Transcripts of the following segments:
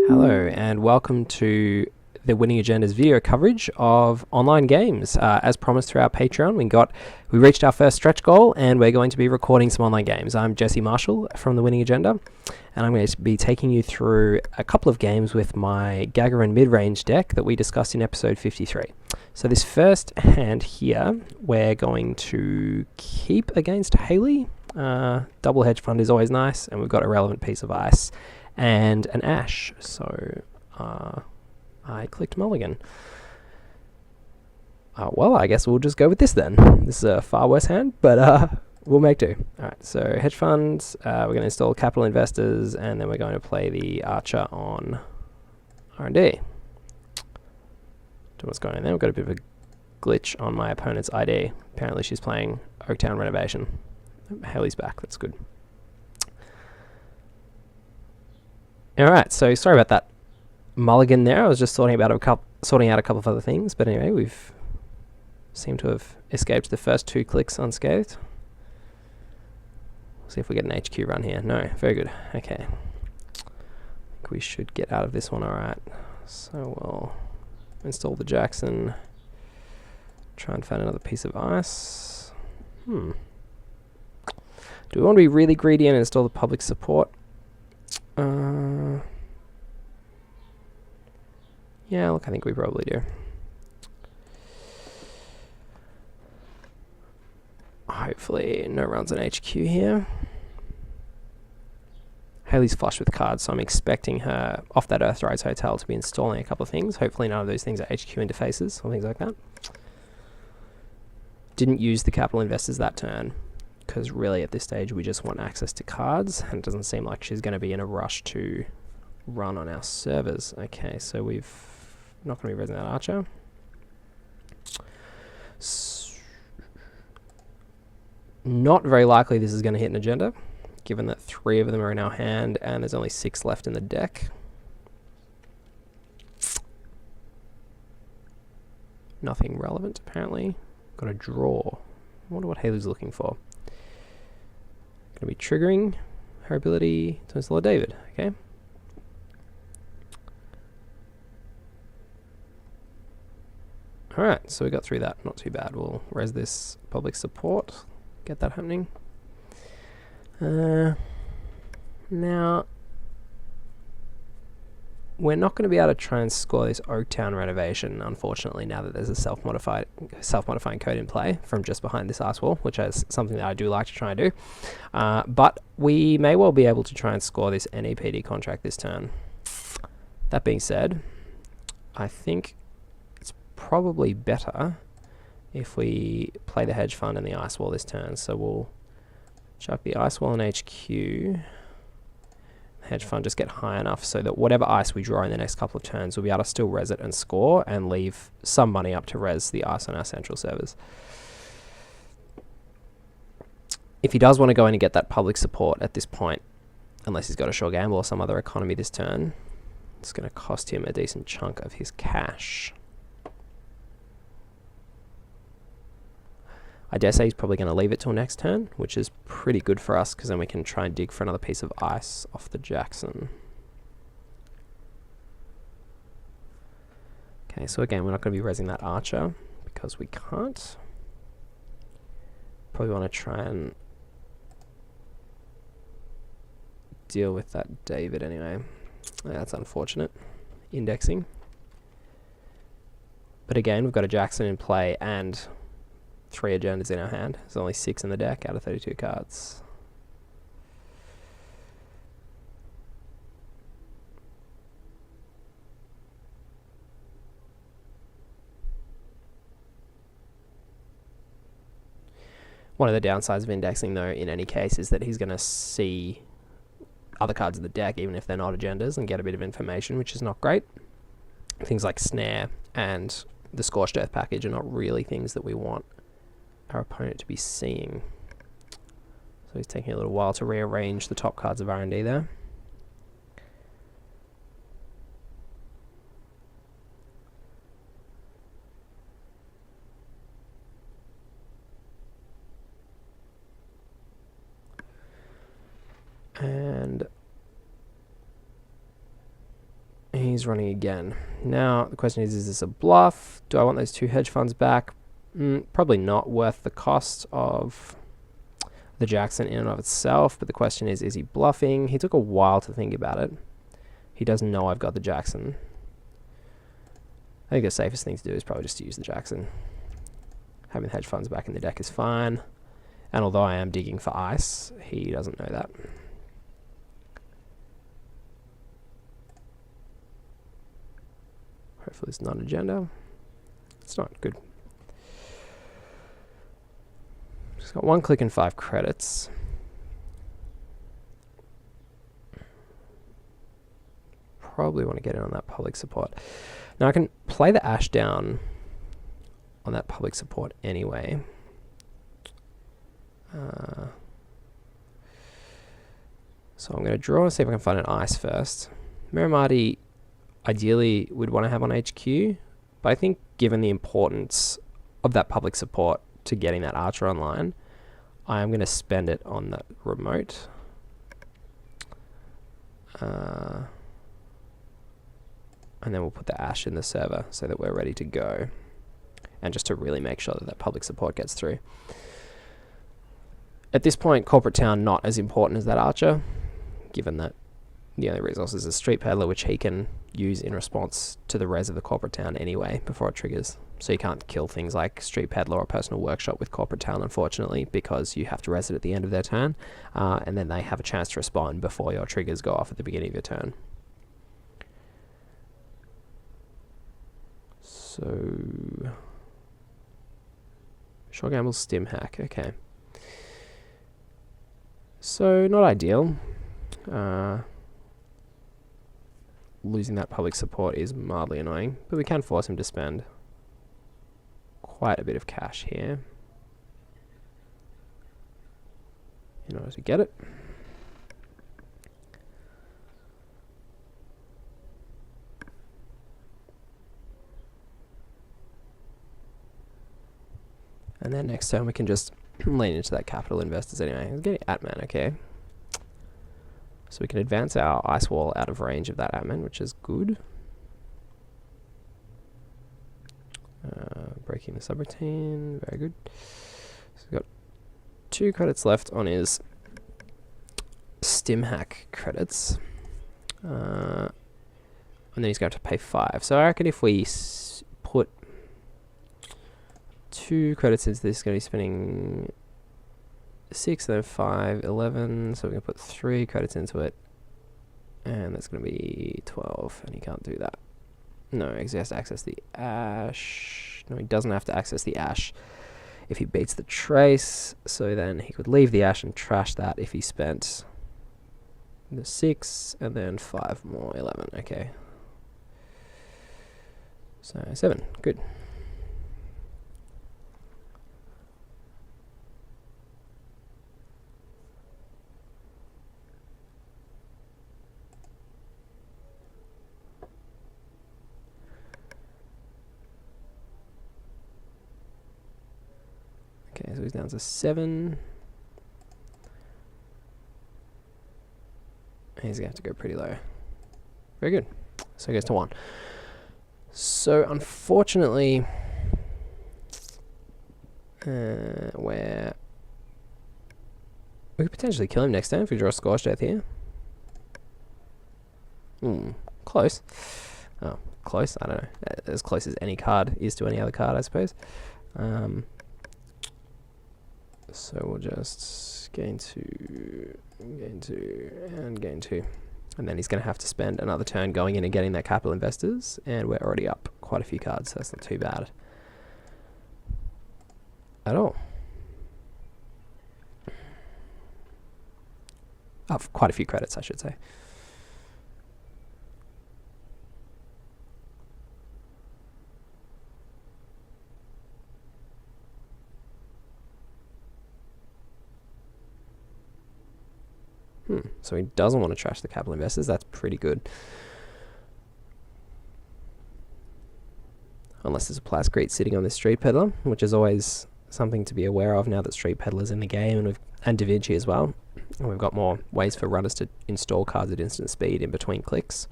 Hello and welcome to the Winning Agenda's video coverage of online games. As promised through our Patreon, we reached our first stretch goal and we're going to be recording some online games. I'm Jesse Marshall from the Winning Agenda and I'm going to be taking you through a couple of games with my Gagarin Midrange deck that we discussed in episode 53. So this first hand here, we're going to keep against Haley. Double hedge fund is always nice, and we've got a relevant piece of ice and an ash, so I clicked mulligan. Well, I guess we'll just go with this then. This is a far worse hand, but we'll make do. Alright, so hedge funds, we're going to install capital investors, and then we're going to play the archer on R&D. What's going on there? We've got a bit of a glitch on my opponent's ID. Apparently she's playing Oaktown Renovation. Haley's back, that's good. Alright, so sorry about that mulligan there. I was just sorting out a couple of other things, but anyway, we've seemed to have escaped the first two clicks unscathed. See if we get an HQ run here. No, very good. Okay. I think we should get out of this one alright. So we'll install the Jackson. Try and find another piece of ice. Do we want to be really greedy and install the public support? Yeah, look, I think we probably do. Hopefully no runs on HQ here. Haley's flush with cards, so I'm expecting her off that Earthrise Hotel to be installing a couple of things. Hopefully none of those things are HQ interfaces or things like that. Didn't use the capital investors that turn, because really at this stage we just want access to cards, and it doesn't seem like she's going to be in a rush to run on our servers. Okay, so we've not going to be raising that archer. Not very likely this is going to hit an agenda, given that 3 of them are in our hand and there's only 6 left in the deck. Nothing relevant apparently. Got a draw. I wonder what Haley's looking for. Going to be triggering her ability to install a David. Okay. Alright, so we got through that. Not too bad. We'll res this public support. Get that happening. Now, we're not going to be able to try and score this Oaktown renovation, unfortunately, now that there's a self-modifying code in play from just behind this ice wall, which is something that I do like to try and do. But we may well be able to try and score this NEPD contract this turn. That being said, I think it's probably better if we play the hedge fund and the ice wall this turn. So we'll chuck the ice wall in HQ. Hedge fund just get high enough so that whatever ice we draw in the next couple of turns, we'll be able to still res it and score and leave some money up to res the ice on our central servers. If he does want to go in and get that public support at this point, unless he's got a sure gamble or some other economy this turn, it's going to cost him a decent chunk of his cash. I dare say he's probably going to leave it till next turn, which is pretty good for us, because then we can try and dig for another piece of ice off the Jackson. Okay, so again, we're not going to be resing that archer, because we can't. Probably want to try and deal with that David anyway. That's unfortunate. Indexing. But again, we've got a Jackson in play and 3 agendas in our hand. There's only 6 in the deck out of 32 cards. One of the downsides of indexing, though, in any case, is that he's going to see other cards in the deck, even if they're not agendas, and get a bit of information, which is not great. Things like Snare and the Scorched Earth package are not really things that we want our opponent to be seeing. So he's taking a little while to rearrange the top cards of R&D there. And he's running again. Now, the question is this a bluff? Do I want those 2 hedge funds back? Probably not worth the cost of the Jackson in and of itself, but the question is he bluffing? He took a while to think about it. He doesn't know I've got the Jackson. I think the safest thing to do is probably just to use the Jackson. Having the hedge funds back in the deck is fine. And although I am digging for ice, he doesn't know that. Hopefully it's not an agenda. It's not good. Just got 1 click and 5 credits. Probably want to get in on that public support. Now I can play the ash down on that public support anyway. So I'm going to draw and see if I can find an ice first. Miramati ideally would want to have on HQ, but I think given the importance of that public support to getting that archer online, I am going to spend it on that remote. And then we'll put the ash in the server so that we're ready to go. And just to really make sure that that public support gets through. At this point, corporate town not as important as that archer, given that the only resource is a street peddler, which he can use in response to the res of the corporate town anyway before it triggers. So you can't kill things like street peddler or personal workshop with corporate town, unfortunately, because you have to res it at the end of their turn, and then they have a chance to respond before your triggers go off at the beginning of your turn. So short gamble, stim hack, okay. So not ideal. Losing that public support is mildly annoying, but we can force him to spend quite a bit of cash here in order to get it. And then next turn we can just lean into that capital investors anyway. Let's get Atman, okay. So we can advance our ice wall out of range of that Atman, which is good. Breaking the subroutine, very good. So we've got 2 credits left on his stim hack credits. And then he's going to pay 5. So I reckon if we put 2 credits into this, going to be spending 6, then 5, 11. So we're going to put 3 credits into it. And that's going to be 12. And he can't do that. No, he has to access the ash. No, he doesn't have to access the ash if he beats the trace. So then he could leave the ash and trash that if he spent the 6 and then 5 more, 11. Okay. So 7. Good. Okay, so he's down to 7. He's going to have to go pretty low. Very good. So he goes to 1. So unfortunately, where we could potentially kill him next turn if we draw a Scorched Earth here. Close. Oh, close? I don't know. As close as any card is to any other card, I suppose. So we'll just gain 2, and gain 2. And then he's going to have to spend another turn going in and getting that capital investors. And we're already up quite a few cards, so that's not too bad at all. Up quite a few credits, I should say. So he doesn't want to trash the capital investors. That's pretty good. Unless there's a Plascrete sitting on this street peddler, which is always something to be aware of now that street peddler's in the game, and Da Vinci as well. And we've got more ways for runners to install cards at instant speed in between clicks.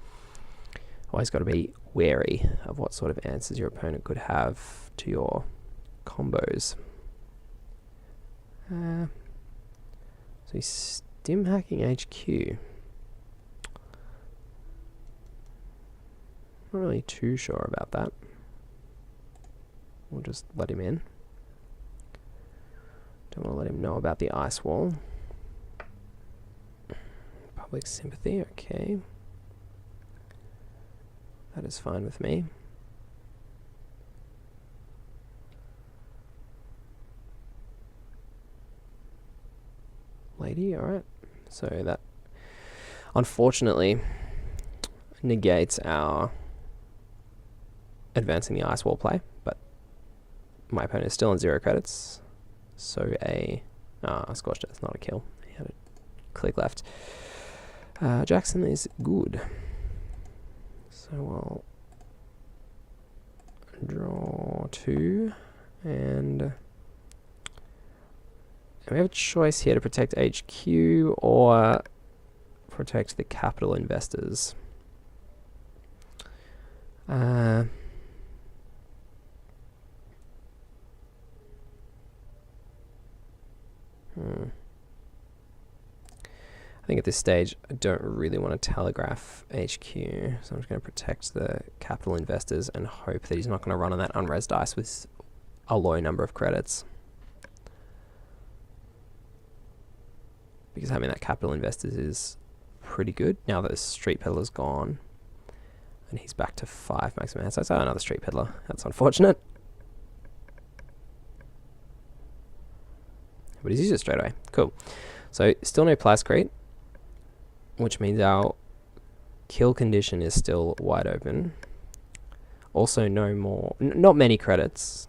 Always got to be wary of what sort of answers your opponent could have to your combos. So he's stim hacking HQ. Not really too sure about that. We'll just let him in. Don't want to let him know about the ice wall. Public sympathy, okay. That is fine with me. Lady, alright. So that unfortunately negates our advancing the ice wall play, but my opponent is still on 0 credits. So a scorched earth, not a kill. He had a click left. Jackson is good. So we'll draw 2, and we have a choice here to protect HQ or protect the capital investors. I think at this stage I don't really want to telegraph HQ, so I'm just going to protect the capital investors and hope that he's not going to run on that unres dice with a low number of credits. Because having that capital investors is pretty good now that the street peddler's gone and he's back to 5 maximum hand size. Oh, another street peddler. That's unfortunate. But he's used it straight away. Cool. So still no Plascrete, which means our kill condition is still wide open. Also no more, not many credits,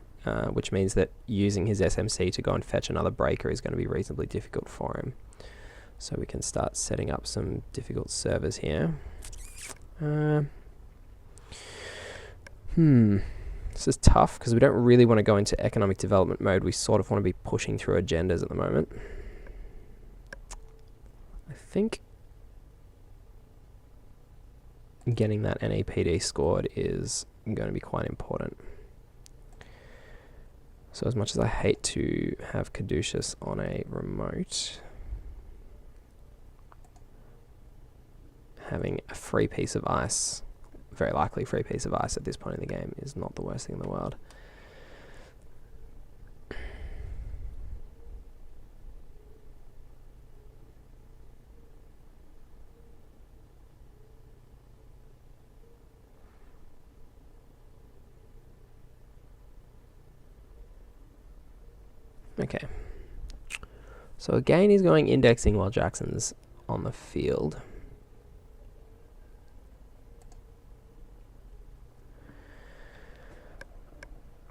which means that using his SMC to go and fetch another breaker is going to be reasonably difficult for him. So we can start setting up some difficult servers here. This is tough because we don't really want to go into economic development mode. We sort of want to be pushing through agendas at the moment. I think getting that NAPD scored is going to be quite important. So as much as I hate to have Caduceus on a remote, having a free piece of ice, very likely free piece of ice at this point in the game, is not the worst thing in the world. Okay. So again, he's going indexing while Jackson's on the field.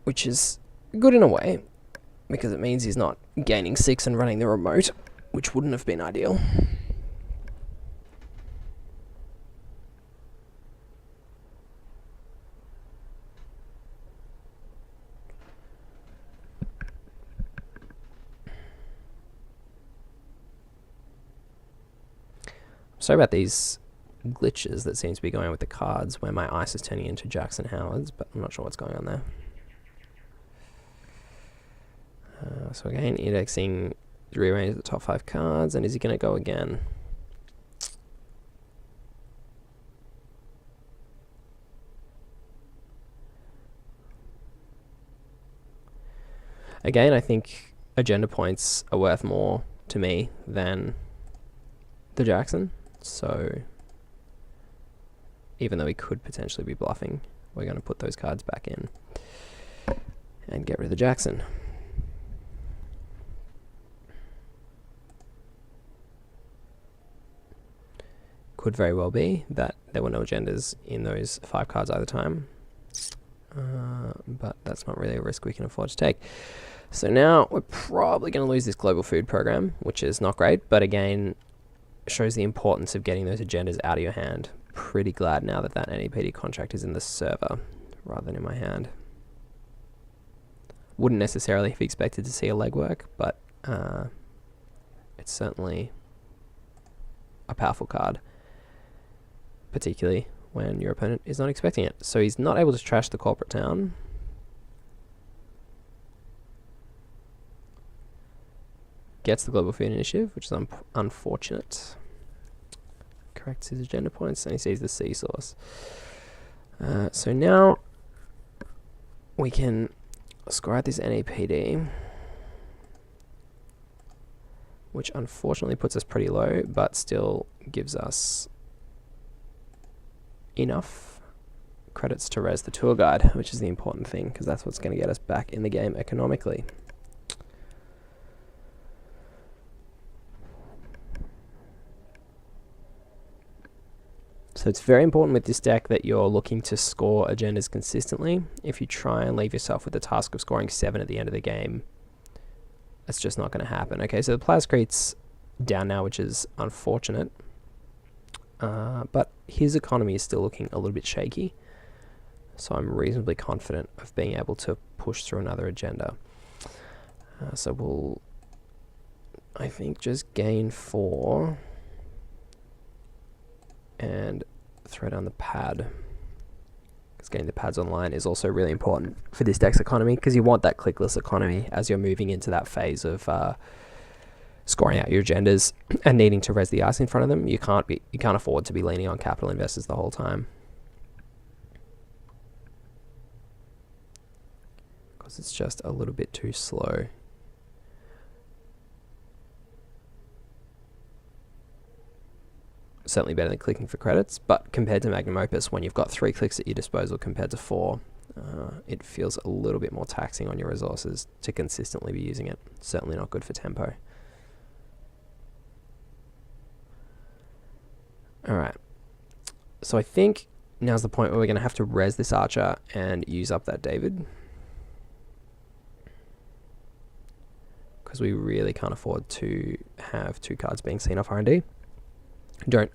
Which is good in a way, because it means he's not gaining 6 and running the remote, which wouldn't have been ideal. Sorry about these glitches that seems to be going on with the cards, where my ice is turning into Jackson Howard's, but I'm not sure what's going on there. So again, indexing, rearrange the top 5 cards, and is he going to go again? Again, I think agenda points are worth more to me than the Jackson, so even though he could potentially be bluffing, we're going to put those cards back in and get rid of the Jackson. Could very well be that there were no agendas in those 5 cards either time, but that's not really a risk we can afford to take. So now we're probably going to lose this global food program, which is not great, but again shows the importance of getting those agendas out of your hand. Pretty glad now that that NEPD contract is in the server rather than in my hand. Wouldn't necessarily have expected to see a legwork, but it's certainly a powerful card, particularly when your opponent is not expecting it. So he's not able to trash the corporate town. Gets the global food initiative, which is unfortunate. Corrects his agenda points, and he sees the sea source. So now we can score out this NAPD, which unfortunately puts us pretty low, but still gives us enough credits to res the tour guide, which is the important thing, because that's what's going to get us back in the game economically. So it's very important with this deck that you're looking to score agendas consistently. If you try and leave yourself with the task of scoring 7 at the end of the game, that's just not going to happen. Okay, so the Plascrete's down now, which is unfortunate. But his economy is still looking a little bit shaky. So I'm reasonably confident of being able to push through another agenda. So we'll, I think, just gain 4 and throw down the pad. Because getting the pads online is also really important for this deck's economy, because you want that clickless economy as you're moving into that phase of scoring out your agendas and needing to res the ice in front of them. You can't afford to be leaning on capital investors the whole time, because it's just a little bit too slow. Certainly better than clicking for credits, but compared to Magnum Opus, when you've got 3 clicks at your disposal compared to 4, it feels a little bit more taxing on your resources to consistently be using it. Certainly not good for tempo. Alright, so I think now's the point where we're going to have to res this archer and use up that David, because we really can't afford to have 2 cards being seen off R&D. Don't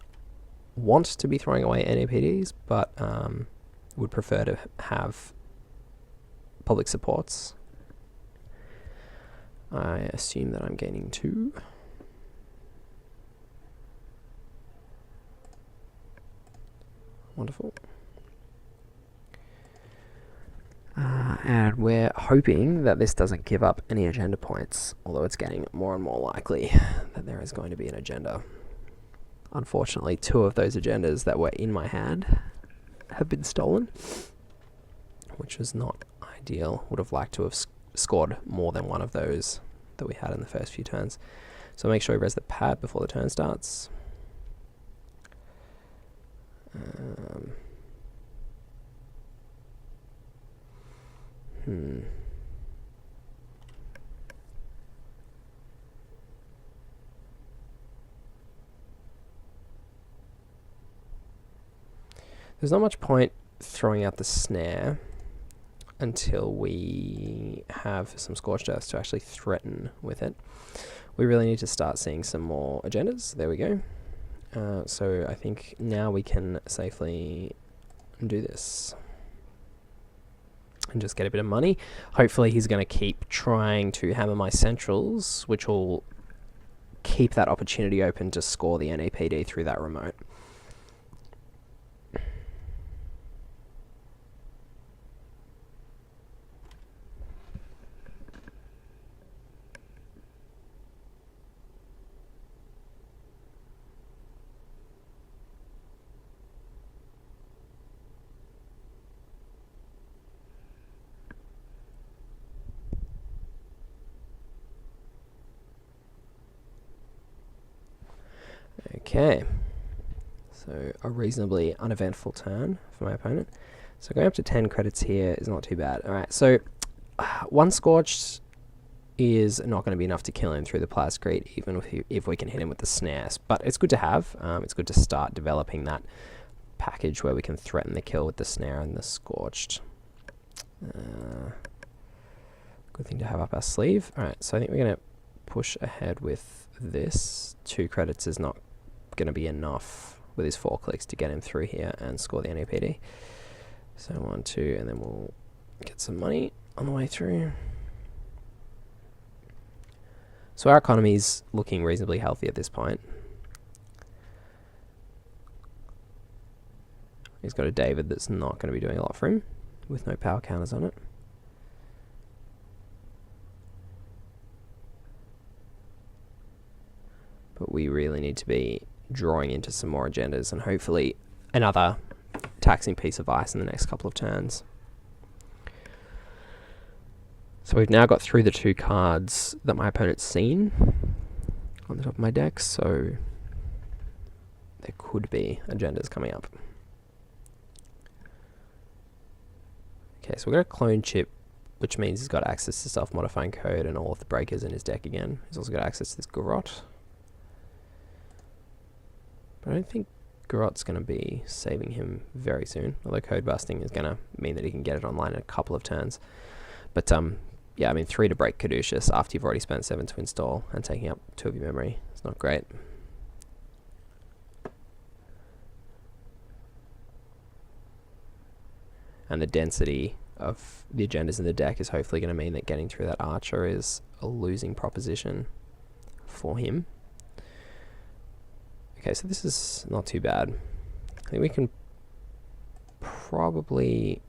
want to be throwing away NAPDs, but would prefer to have public supports. I assume that I'm gaining 2. Wonderful. And we're hoping that this doesn't give up any agenda points, although it's getting more and more likely that there is going to be an agenda. Unfortunately, 2 of those agendas that were in my hand have been stolen, which was not ideal. Would have liked to have scored more than one of those that we had in the first few turns. So make sure we res the pad before the turn starts. There's not much point throwing out the snare until we have some Scorched Earths to actually threaten with it. We really need to start seeing some more agendas. There we go. So I think now we can safely do this and just get a bit of money. Hopefully he's going to keep trying to hammer my centrals, which will keep that opportunity open to score the NAPD through that remote. Okay, so a reasonably uneventful turn for my opponent. So going up to 10 credits here is not too bad. Alright, so 1 Scorched is not going to be enough to kill him through the Plascrete, even if we can hit him with the snares. But it's good to have. It's good to start developing that package where we can threaten the kill with the snare and the Scorched. Good thing to have up our sleeve. Alright, so I think we're going to push ahead with this. 2 credits is not going to be enough with his 4 clicks to get him through here and score the NAPD. So 1, 2, and then we'll get some money on the way through. So our economy is looking reasonably healthy at this point. He's got a David that's not going to be doing a lot for him, with no power counters on it. But we really need to be drawing into some more agendas and hopefully another taxing piece of ice in the next couple of turns. So we've now got through the 2 cards that my opponent's seen on the top of my deck, so there could be agendas coming up. Okay, so we've got a clone chip, which means he's got access to self-modifying code and all of the breakers in his deck again. He's also got access to this Garrot. But I don't think Garrot's going to be saving him very soon, although code busting is going to mean that he can get it online in a couple of turns. But yeah, I mean 3 to break Caduceus after you've already spent 7 to install and taking up 2 of your memory. It's not great. And the density of the agendas in the deck is hopefully going to mean that getting through that Archer is a losing proposition for him. Okay, so this is not too bad. I think we can probably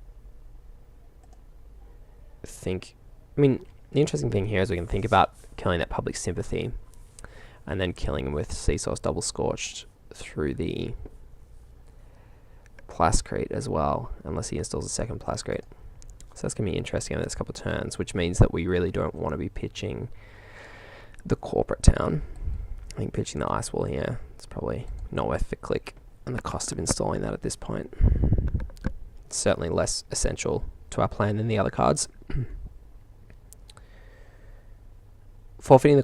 think... I mean, the interesting thing here is we can think about killing that public sympathy and then killing him with Seasource Double Scorched through the Plascrete as well, unless he installs a second Plascrete. So that's going to be interesting in the next couple of turns, which means that we really don't want to be pitching the corporate town. I think pitching the ice wall here, it's probably not worth the click and the cost of installing that at this point. It's certainly less essential to our plan than the other cards. Forfeiting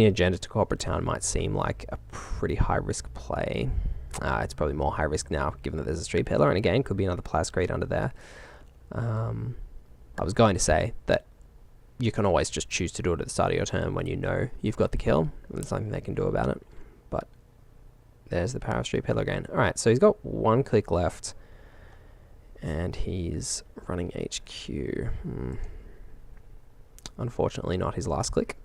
agenda to corporate town might seem like a pretty high risk play. It's probably more high risk now, given that there's a street peddler, and again, could be another Plascrete under there. I was going to say that you can always just choose to do it at the start of your turn when you know you've got the kill. There's nothing they can do about it. But there's the power of street peddler again. Alright, so he's got 1 click left, and he's running HQ. Unfortunately, not his last click.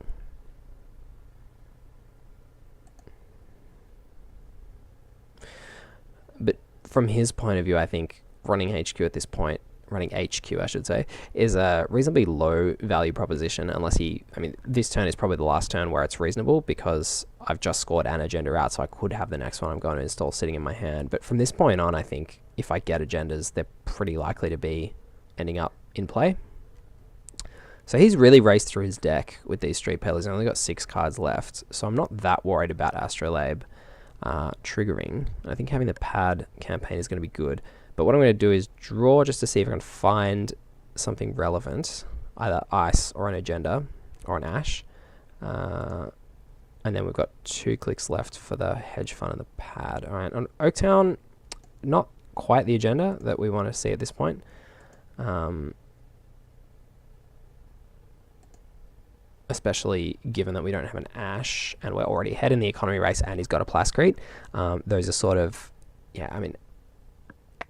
But from his point of view, I think running HQ at this point, running HQ I should say, is a reasonably low value proposition unless he, I mean, this turn is probably the last turn where it's reasonable because I've just scored an agenda out, so I could have the next one I'm going to install sitting in my hand. But from this point on, I think if I get agendas, they're pretty likely to be ending up in play. So he's really raced through his deck with these street peddlers. He's only got 6 cards left, so I'm not that worried about Astrolabe triggering. I think having the pad campaign is going to be good. But what I'm going to do is draw just to see if I can find something relevant, either ice or an agenda or an ash. And then we've got 2 clicks left for the hedge fund and the pad. All right, on Oaktown, not quite the agenda that we want to see at this point. Especially given that we don't have an ash and we're already ahead in the economy race and he's got a Plascrete. Those are sort of, yeah, I mean,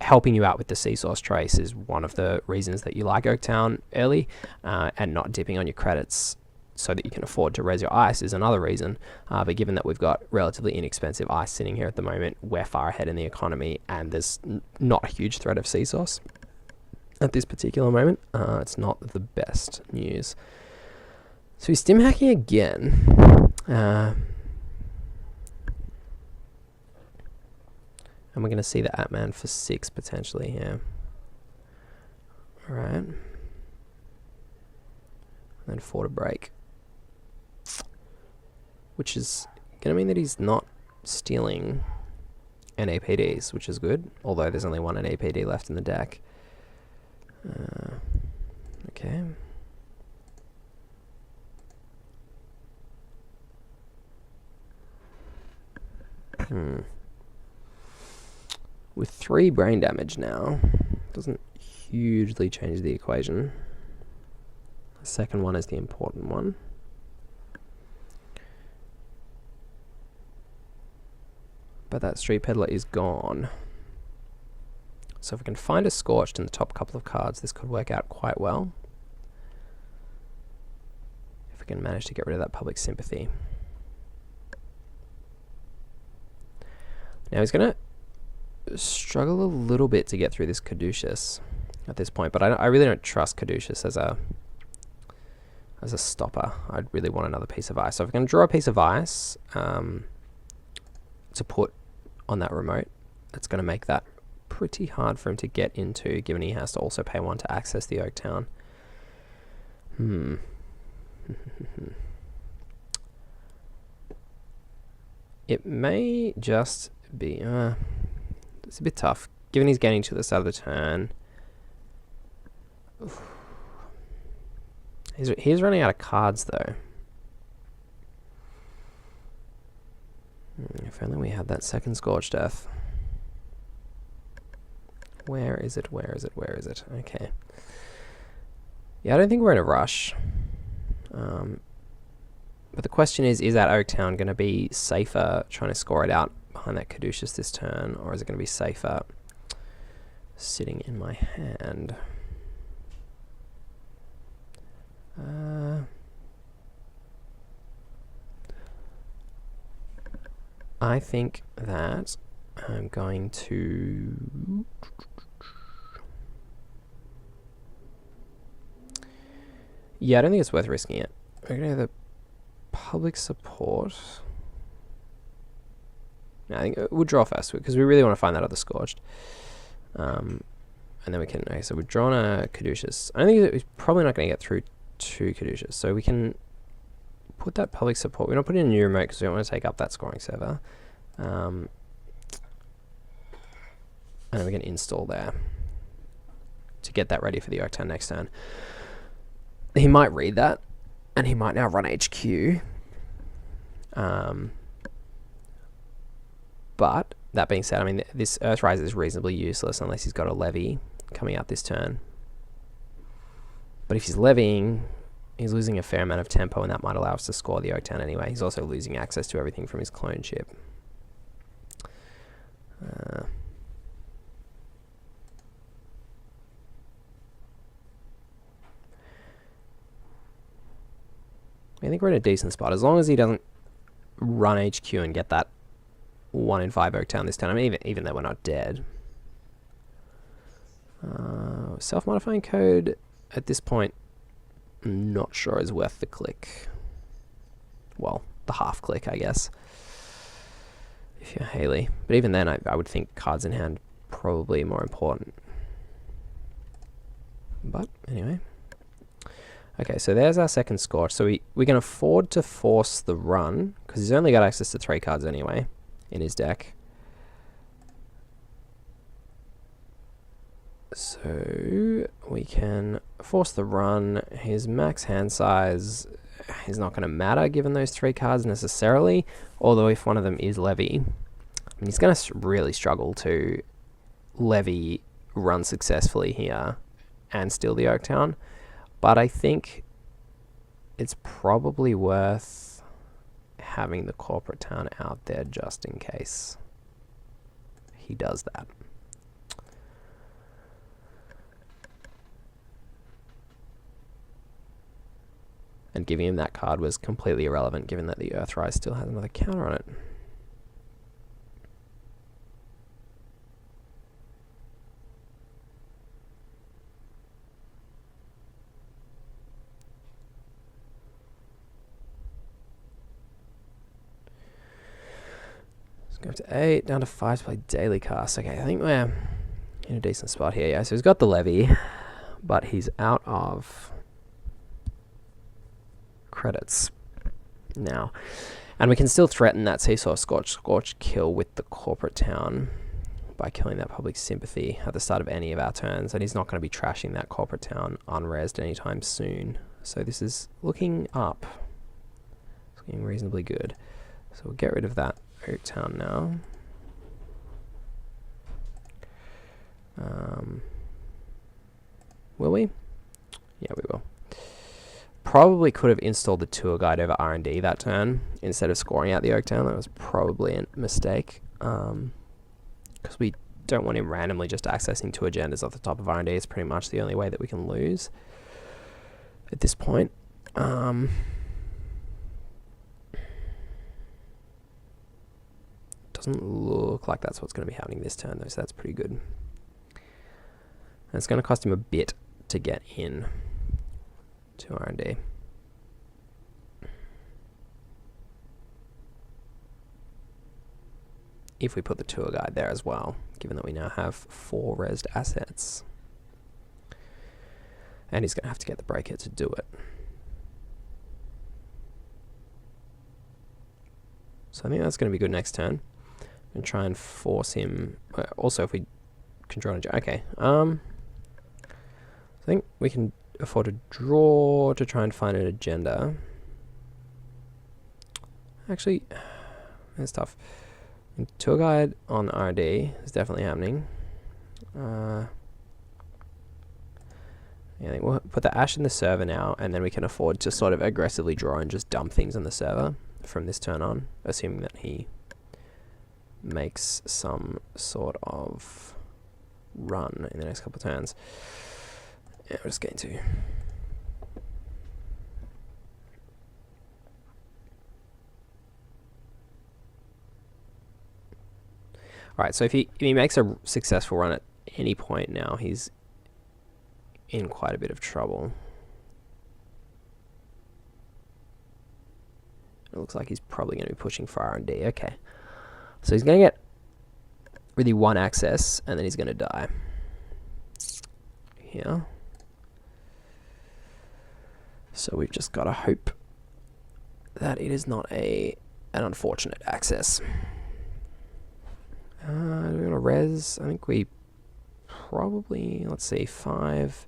helping you out with the Seasource trace is one of the reasons that you like Oaktown early, and not dipping on your credits so that you can afford to res your ice is another reason. But given that we've got relatively inexpensive ice sitting here at the moment, we're far ahead in the economy and there's not a huge threat of Seasource at this particular moment. It's not the best news. So he's stim hacking again. And we're going to see the Atman for 6 potentially here. Alright. And then 4 to break. Which is going to mean that he's not stealing NAPDs, which is good. Although there's only 1 NAPD left in the deck. Okay. With 3 brain damage now, doesn't hugely change the equation. The second one is the important one. But that street peddler is gone. So if we can find a Scorched in the top couple of cards, this could work out quite well. If we can manage to get rid of that public sympathy. Now he's going to struggle a little bit to get through this Caduceus at this point, but I really don't trust Caduceus as a stopper. I'd really want another piece of ice. So if we can draw a piece of ice to put on that remote, it's going to make that pretty hard for him to get into, given he has to also pay 1 to access the Oak Town. It may just be... it's a bit tough, given he's getting to the start of the turn. He's running out of cards, though. If only we had that second Scorched Earth. Where is it? Where is it? Where is it? Okay. Yeah, I don't think we're in a rush. But the question is that Oak Town going to be safer trying to score it out behind that Caduceus this turn, or is it going to be safer sitting in my hand? I think that I'm going to... Yeah, I don't think it's worth risking it. We're going to have the public support. No, I think we'll draw first, because we really want to find that other Scorched. And then we can... Okay, so we've drawn a Caduceus. I think he's probably not going to get through 2 Caduceus, so we can put that public support. We're not putting in a new remote because we don't want to take up that scoring server. And then we can install there to get that ready for the Oak Town next turn. He might read that, and he might now run HQ. But that being said, I mean, this Earthrise is reasonably useless unless he's got a levy coming out this turn. But if he's levying, he's losing a fair amount of tempo, and that might allow us to score the Oak Town anyway. He's also losing access to everything from his clone ship. I think we're in a decent spot. As long as he doesn't run HQ and get that 1 in 5 Oak Town this turn. I mean, even though we're not dead. Self-modifying code at this point, I'm not sure is worth the click. Well, the half click, I guess. If you're Haley. But even then, I would think cards in hand probably more important. But anyway. Okay, so there's our second Scorch. So we can afford to force the run, because he's only got access to 3 cards anyway in his deck. So we can force the run. His max hand size is not going to matter given those 3 cards necessarily, although if one of them is levy, I mean, he's going to really struggle to levy run successfully here and steal the Oak Town. But I think it's probably worth having the corporate town out there just in case he does that. And giving him that card was completely irrelevant given that the Earthrise still has another counter on it. Go up to 8, down to 5 to play daily cast. Okay, I think we're in a decent spot here. Yeah, so he's got the levy, but he's out of credits now. And we can still threaten that Seesaw Scorch kill with the corporate town by killing that public sympathy at the start of any of our turns. And he's not going to be trashing that corporate town unresed anytime soon. So this is looking up. It's looking reasonably good. So we'll get rid of that Oak Town now. Will we? Yeah, we will. Probably could have installed the tour guide over R&D that turn instead of scoring out the Oak Town. That was probably a mistake. Because we don't want him randomly just accessing 2 agendas off the top of R&D. It's pretty much the only way that we can lose at this point. Doesn't look like that's what's going to be happening this turn, though, so that's pretty good. And it's going to cost him a bit to get in to R&D. If we put the tour guide there as well, given that we now have 4 rezzed assets. And he's going to have to get the breaker to do it. So I think that's going to be good next turn. And try and force him. Also, if we can draw a... Okay. I think we can afford to draw to try and find an agenda. Actually, it's tough. Tour guide on RD is definitely happening. Yeah, I think we'll put the Ash in the server now, and then we can afford to sort of aggressively draw and just dump things on the server from this turn on, assuming that he makes some sort of run in the next couple of turns. Yeah, we're just going to. Alright, so if he makes a successful run at any point now, he's in quite a bit of trouble. It looks like he's probably going to be pushing for R&D. Okay. So he's going to get really 1 access, and then he's going to die. Here. So we've just got to hope that it is not an unfortunate access. Do we want to res? I think we probably, let's see, 5,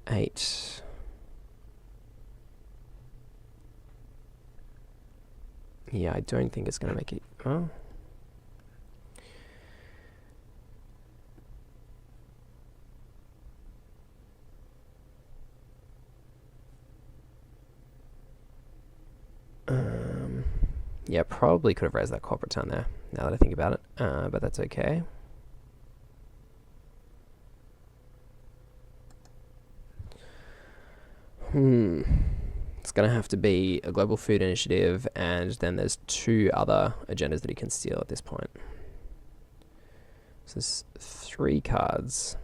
8. Yeah, I don't think it's going to make it. Oh. Yeah, probably could have raised that corporate town there, now that I think about it, but that's okay. It's going to have to be a global food initiative, and then there's 2 other agendas that he can steal at this point. So there's 3 cards.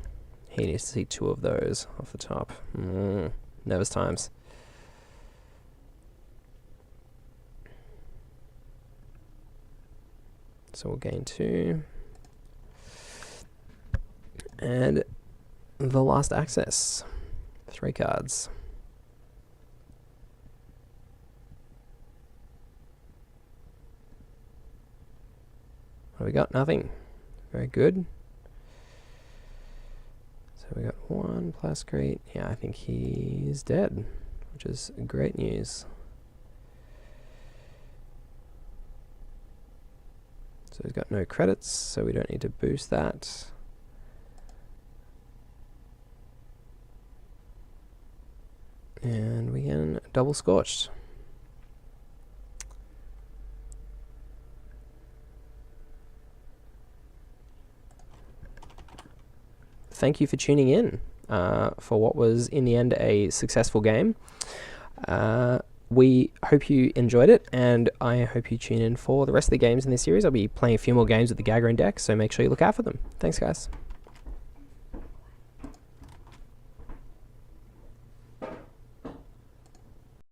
He needs to see 2 of those off the top. Nervous times. So we'll gain 2. And the last access. 3 cards. What have we got? Nothing. Very good. So we got 1 plascrete. Yeah, I think he's dead, which is great news. So he's got no credits, so we don't need to boost that. And we can double scorched. Thank you for tuning in for what was in the end a successful game. We hope you enjoyed it, and I hope you tune in for the rest of the games in this series. I'll be playing a few more games with the Gagarin deck, so make sure you look out for them. Thanks, guys.